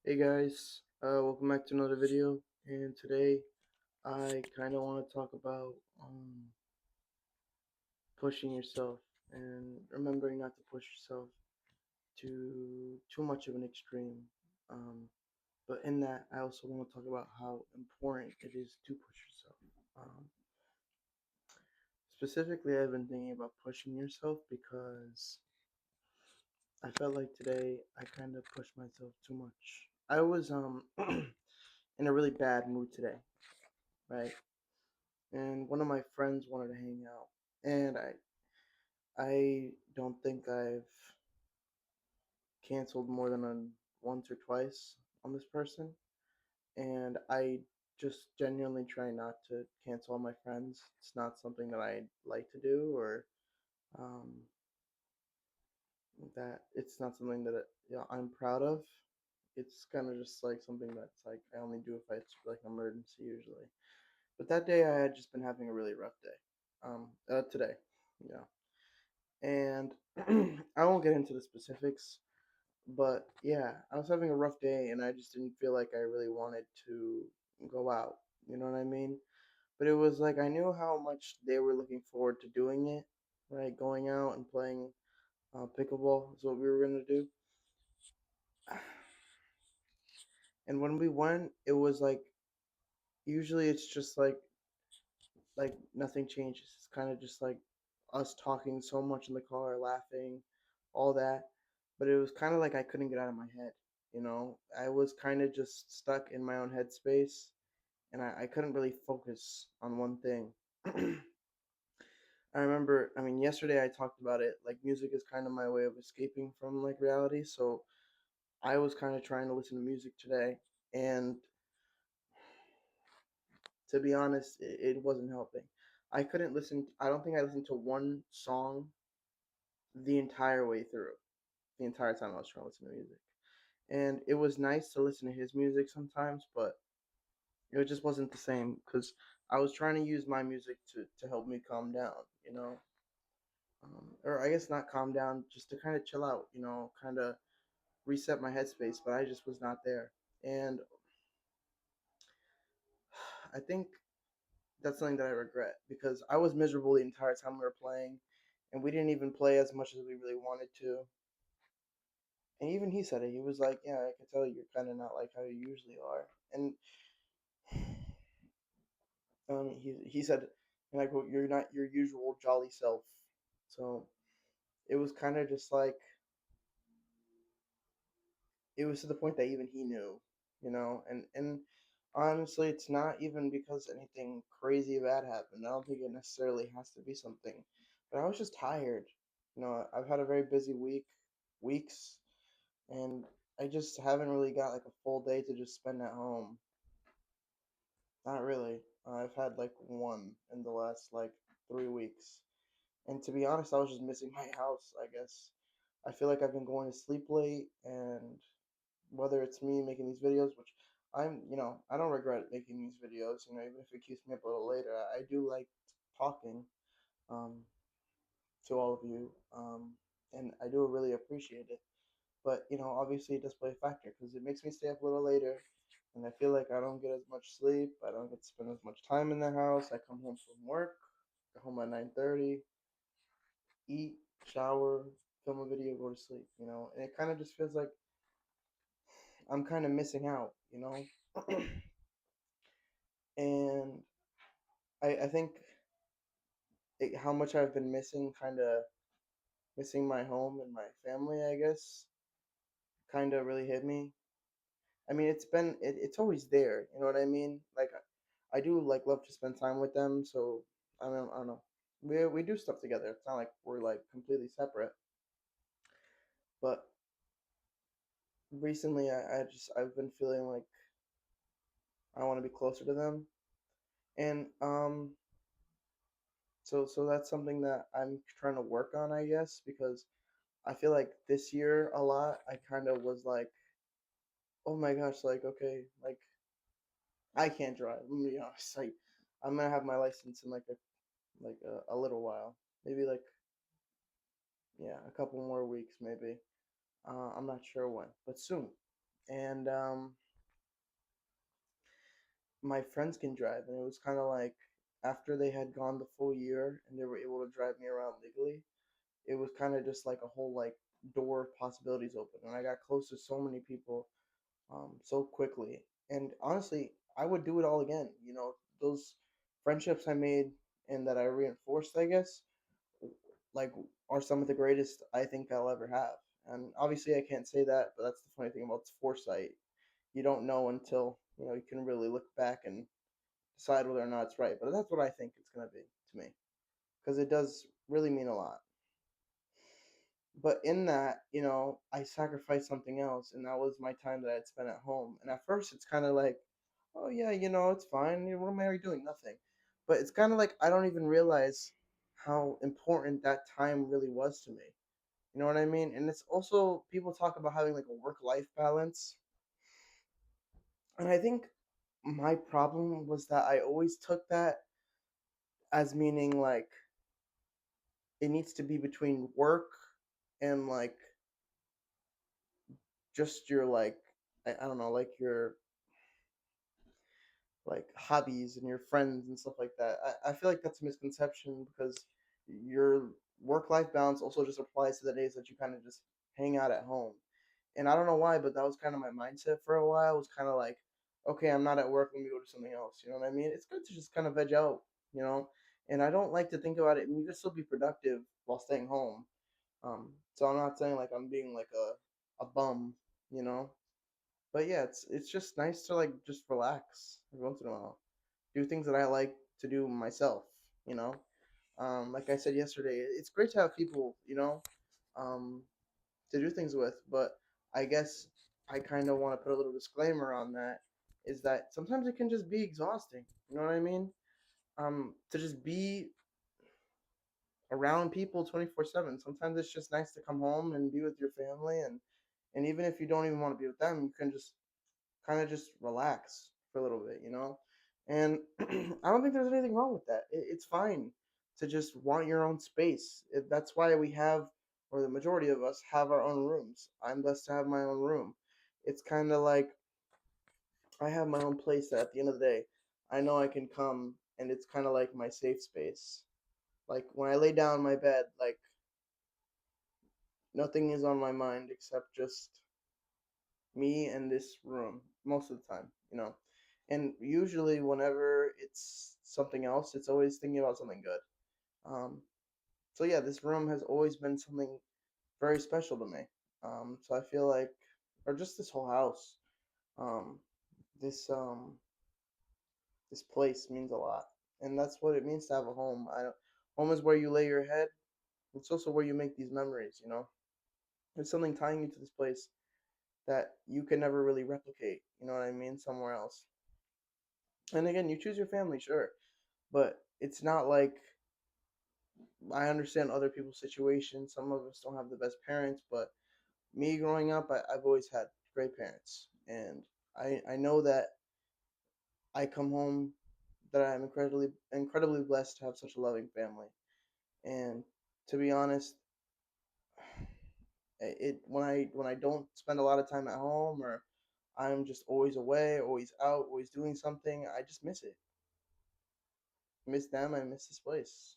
Hey guys, welcome back to another video. And today I kind of want to talk about pushing yourself and remembering not to push yourself to too much of an extreme. Um, but in that, I also want to talk about how important it is to push yourself. Um, Specifically, I've been thinking about pushing yourself because I felt like today I kind of pushed myself too much. I was in a really bad mood today, right? And one of my friends wanted to hang out, and I don't think I've canceled more than once or twice on this person, and I just genuinely try not to cancel on my friends. It's not something that I like to do, or um, that it's not something that I'm proud of. It's kind of just like something that's like I only do if it's like an emergency usually. But that day I had just been having a really rough day. Today, yeah. And I won't get into the specifics, but yeah, I was having a rough day and I just didn't feel like I really wanted to go out. You know what I mean? But it was like I knew how much they were looking forward to doing it, right? Going out and playing pickleball is what we were gonna do. And when we went, it was like usually it's just like nothing changes. It's kind of just like us talking so much in the car, laughing, all that. But it was kind of like I couldn't get out of my head. I was kind of just stuck in my own headspace, and I couldn't really focus on one thing. I remember, I mean, yesterday I talked about it. Like, music is kind of my way of escaping from like reality. So I was kind of trying to listen to music today, and to be honest, it wasn't helping. I couldn't listen. I don't think I listened to one song the entire way through, the entire time I was trying to listen to music. And it was nice to listen to his music sometimes, but it just wasn't the same because I was trying to use my music to help me calm down. Or I guess not calm down, just to kind of chill out, kind of reset my headspace, but I just was not there. And I think that's something that I regret because I was miserable the entire time we were playing, and we didn't even play as much as we really wanted to. And even he said it. He was like, "Yeah, I can tell you're kind of not like how you usually are." And he said, and I quote, "You're not your usual jolly self." So it was kind of just like it was to the point that even he knew. And honestly, it's not even because anything crazy bad happened. I don't think it necessarily has to be something, but I was just tired. I've had a very busy weeks, and I just haven't really got like a full day to just spend at home. Not really. I've had like one in the last like 3 weeks. And to be honest, I was just missing my house, I guess. I feel like I've been going to sleep late, and whether it's me making these videos, which I don't regret making these videos, even if it keeps me up a little later. I do like talking um, to all of you, and I do really appreciate it. But obviously it does play a factor because it makes me stay up a little later, and I feel like I don't get as much sleep. I don't get to spend as much time in the house. I come home from work, get home at 9:30, eat, shower, film a video, go to sleep. And it kind of just feels like I'm kind of missing out. And I think how much I've been missing, kind of missing my home and my family, I guess, kind of really hit me. I mean, it's always there. You know what I mean? Like I do like love to spend time with them. So I don't know. We do stuff together. It's not like we're like completely separate. But recently, I've been feeling like I want to be closer to them, and so that's something that I'm trying to work on, I guess, because I feel like this year a lot I kind of was like, oh my gosh, like okay, like I can't drive. I'm gonna be honest. Like I'm gonna have my license in like a little while, maybe like yeah, a couple more weeks maybe. I'm not sure when, but soon. and my friends can drive, and it was kind of like after they had gone the full year and they were able to drive me around legally, it was kind of just like a whole like door of possibilities open, and I got close to so many people so quickly. And honestly, I would do it all again. You know, those friendships I made and that I reinforced, I guess, like are some of the greatest I think I'll ever have. And obviously, I can't say that, but that's the funny thing about foresight. You don't know until you can really look back and decide whether or not it's right. But that's what I think it's gonna be to me, because it does really mean a lot. But in that, I sacrificed something else, and that was my time that I'd spent at home. And at first, it's kind of like, oh yeah, it's fine. What am I already doing? Nothing. But it's kind of like I don't even realize how important that time really was to me. You know what I mean? And it's also people talk about having like a work-life balance, and I think my problem was that I always took that as meaning like it needs to be between work and like just your like I don't know, like your like hobbies and your friends and stuff like that. I feel like that's a misconception because your work life balance also just applies to the days that you kind of just hang out at home. And I don't know why, but that was kind of my mindset for a while. It was kind of like, okay, I'm not at work, let me go do something else. You know what I mean? It's good to just kind of veg out, you know? And I don't like to think about it. And you can still be productive while staying home. So I'm not saying like I'm being like a bum, you know? But yeah, it's just nice to like just relax every once in a while. Do things that I like to do myself, you know? Like I said yesterday, it's great to have people, um, to do things with, but I guess I kind of want to put a little disclaimer on that is that sometimes it can just be exhausting. You know what I mean? To just be around people 24/7. Sometimes it's just nice to come home and be with your family, and even if you don't even want to be with them, you can just kind of just relax for a little bit, you know? And I don't think there's anything wrong with that. It's fine to just want your own space. That's why we have, or the majority of us have our own rooms. I'm blessed to have my own room. It's kind of like I have my own place that at the end of the day, I know I can come and it's kind of like my safe space. Like when I lay down in my bed, like nothing is on my mind except just me and this room most of the time, you know. And usually, whenever it's something else, it's always thinking about something good. Um, so yeah, this room has always been something very special to me. So I feel like, or just this whole house, um, this this place means a lot, and that's what it means to have a home. Home is where you lay your head. It's also where you make these memories. You know, there's something tying you to this place that you can never really replicate. You know what I mean? Somewhere else. And again, you choose your family, sure, but it's not like I understand other people's situations. Some of us don't have the best parents, but me growing up, I've always had great parents, and I know that I come home that I'm incredibly blessed to have such a loving family. And to be honest, it when I don't spend a lot of time at home or I'm just always away, always out, always doing something, I just miss it. I miss them. I miss this place.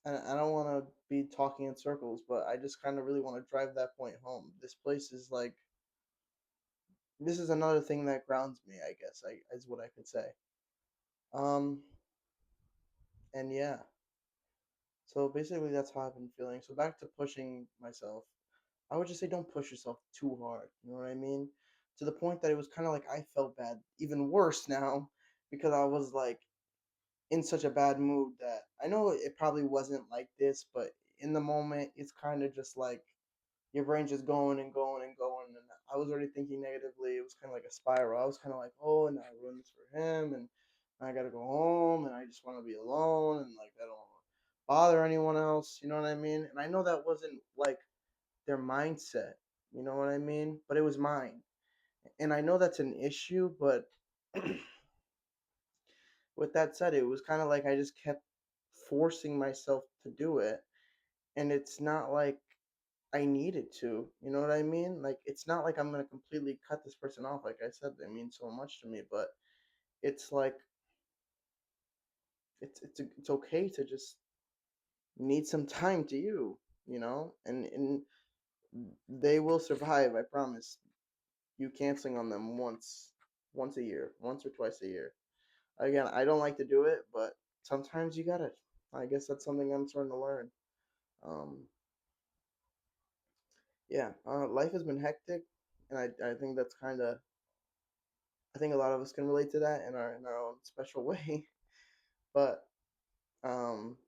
And I don't want to be talking in circles, but I just kind of really want to drive that point home. This place is like this is another thing that grounds me, I guess. Is what I could say. Um, and yeah. So basically, that's how I've been feeling. So back to pushing myself. I would just say don't push yourself too hard. You know what I mean? To the point that it was kind of like I felt bad, even worse now, because I was like in such a bad mood that I know it probably wasn't like this, but in the moment, it's kind of just like your brain just going and going and going. And I was already thinking negatively. It was kind of like a spiral. I was kind of like, oh, and I ruined this for him, and I gotta go home, and I just want to be alone, and like I don't want to bother anyone else. You know what I mean? And I know that wasn't like their mindset. You know what I mean? But it was mine, and I know that's an issue. But with that said, it was kind of like I just kept forcing myself to do it, and it's not like I needed to. You know what I mean? Like it's not like I'm gonna completely cut this person off. Like I said, they mean so much to me, but it's like it's okay to just need some time to you, you know, and they will survive. I promise. You canceling on them once a year, once or twice a year. Again, I don't like to do it, but sometimes you gotta. I guess that's something I'm starting to learn. Um, yeah, life has been hectic, and I think that's kind of. I think a lot of us can relate to that in our own special way. But um,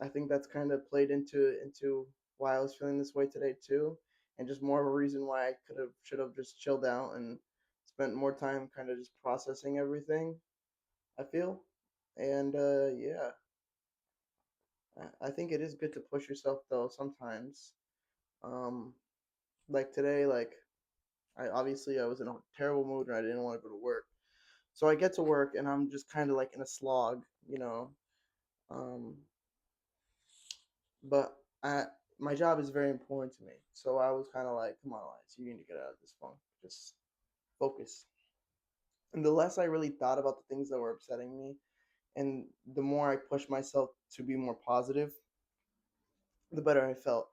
I think that's kind of played into why I was feeling this way today too, and just more of a reason why I could have should have just chilled out and spent more time kind of just processing everything. I feel, and yeah, I think it is good to push yourself though sometimes. Um, like today, like I was in a terrible mood and I didn't want to go to work, so I get to work and I'm just kind of like in a slog, you know. Um, but I my job is very important to me. So I was kind of like, come on, Elias, you need to get out of this funk. Just focus. And the less I really thought about the things that were upsetting me, and the more I pushed myself to be more positive, the better I felt.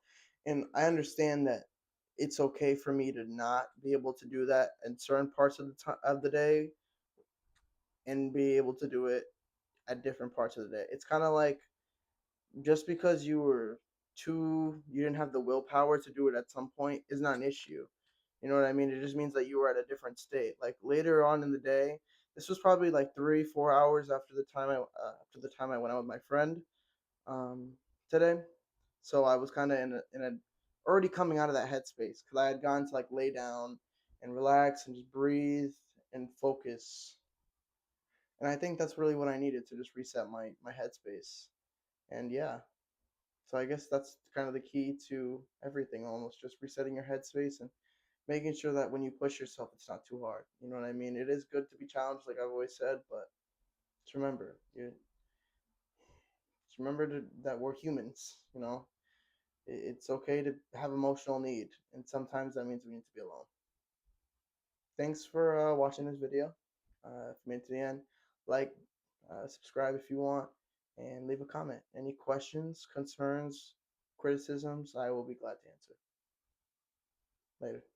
And I understand that it's okay for me to not be able to do that in certain parts of the of the day, and be able to do it at different parts of the day. It's kind of like just because you didn't have the willpower to do it at some point is not an issue. You know what I mean? It just means that you were at a different state. Like later on in the day, this was probably like 3 4 hours after the time I went out with my friend um, today. So I was kind of in a already coming out of that headspace because I had gone to like lay down and relax and just breathe and focus. And I think that's really what I needed to just reset my headspace. And yeah, so I guess that's kind of the key to everything almost, just resetting your headspace and making sure that when you push yourself, it's not too hard. You know what I mean? It is good to be challenged, like I've always said, but just remember that we're humans. You know, it's okay to have emotional need, and sometimes that means we need to be alone. Thanks for watching this video. If you made it to the end, like, subscribe if you want, and leave a comment. Any questions, concerns, criticisms, I will be glad to answer. Later.